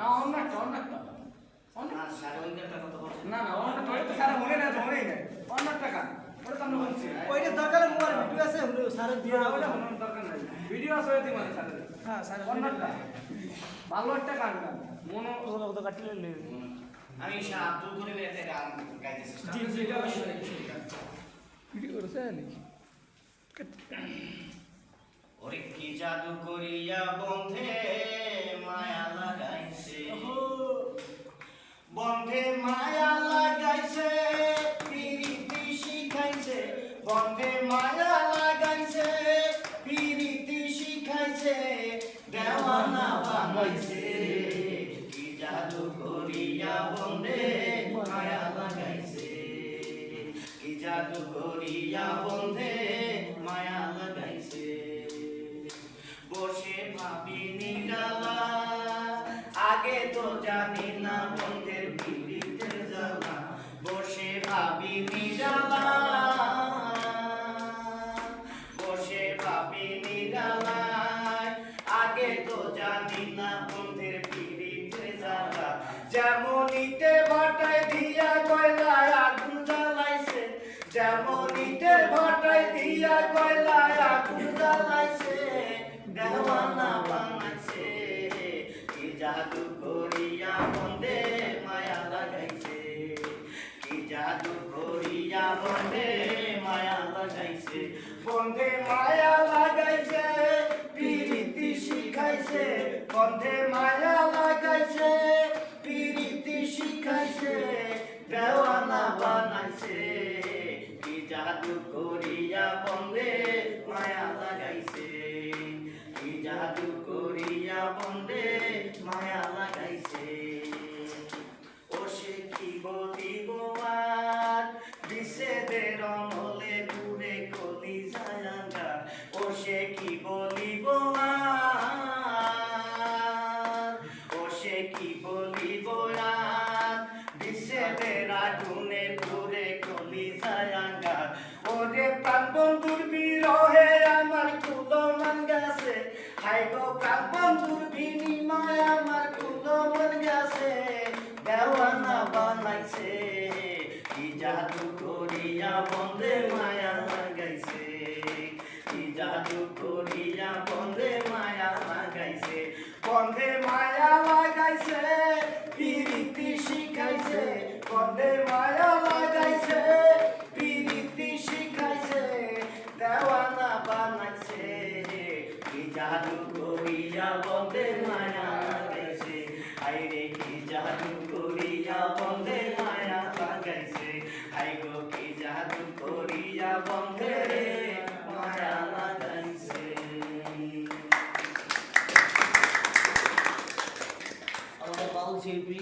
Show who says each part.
Speaker 1: না অন্যটা না স্যার ওইটা কত বলছেন না অন্যটা তো স্যার মনে না অন্যটা কান ওটা তো আমরা বলছি
Speaker 2: ওইটা দরকার মোবাইল ভিডিও আছে স্যার দিয়ে
Speaker 1: না ওটা দরকার নাই ভিডিও আছে ওই দিমানে স্যার
Speaker 2: হ্যাঁ স্যার
Speaker 1: অন্যটা ভালো একটা গান গান মনো
Speaker 2: ওগুলো কত কাটলে
Speaker 1: আমি শাহ আব্দুল করিমের একটা গান গাইতেছি
Speaker 2: জি জি ভিডিও করছে নাকি
Speaker 1: ওরে কি জাদু করিয়া বন্ধে মায়া লাগাইছে বন্ধে মায়া লাগাইছে পিরিতি শিখাইছে বন্ধে মায়া লাগাইছে পিরিতি শিখাইছে দেওয়ানা বানাইছে কি জাদু করিয়া বন্ধে মায়া লাগাইছে কি জাদু করিয়া বন্ধে মায়া লাগাইছে বসে ভাবি নিরালা আগে তো জানি না বন্ধের পীড়িতের জ্বালা বসে ভাবি নিরালা বসে ভাবি নিরালা আগে তো জানি না বন্ধের পীড়িতের জ্বালা যেমনিতে ভাটায় দিয়া কয়লায় আগুন জ্বালাইছে যেমনিতে ভাটায় দিয়া কয়লায় আগুন জ্বালাইছে দেওয়ানা বানাইছে কি জাদু করিয়া বন্ধে মায়া লাগাইছে কি জাদু করিয়া বন্ধে মায়া লাগাইছে বন্ধে মায়া লাগাইছে পিরিতি শিখাইছে বন্ধে মায়া লাগাইছে পিরিতি শিখাইছে দেওয়ানা বানাইছে কি জাদু করিয়া বন্ধে মায়া লাগাইছে কি জাদু করিয়া বন্ধে মায়া লাগাইছে ও সে কি বলিব আর বিশেদের অনলে ঘুরে কলি যায়াঙ্গা ও সে কি বলিব আর ও সে কি বলিব আর বিশেদের আগুনে ঘুরে কলি যায়াঙ্গা ওরে প্রাণ বন্ধুর বিরহে আমার কুলো মান গেছে হাই গো প্রাণ বন্ধুর বিনিময় আমার কুলো মান গেছে দেওয়ানা বানাইছে কি জাদু করিয়া বন্ধে মায়া লাগাইছে কি জাদু করিয়া বন্ধে মায়া লাগাইছে বন্ধে মায়া লাগাইছে পিরিতি শিখাইছে বন্ধে মায়া লাগাইছে পিরিতি শিখাইছে দেওয়ানা বানাইছে কি জাদু করিয়া বন্ধে মায়া লাগাইছে আইরে কি জাদু করিয়া বন্ধে মায়া লাগাইছে আই গো কি জাদু করিয়া বন্ধে মায়া লাগাইছে
Speaker 2: আমাদের বাউল শিল্পী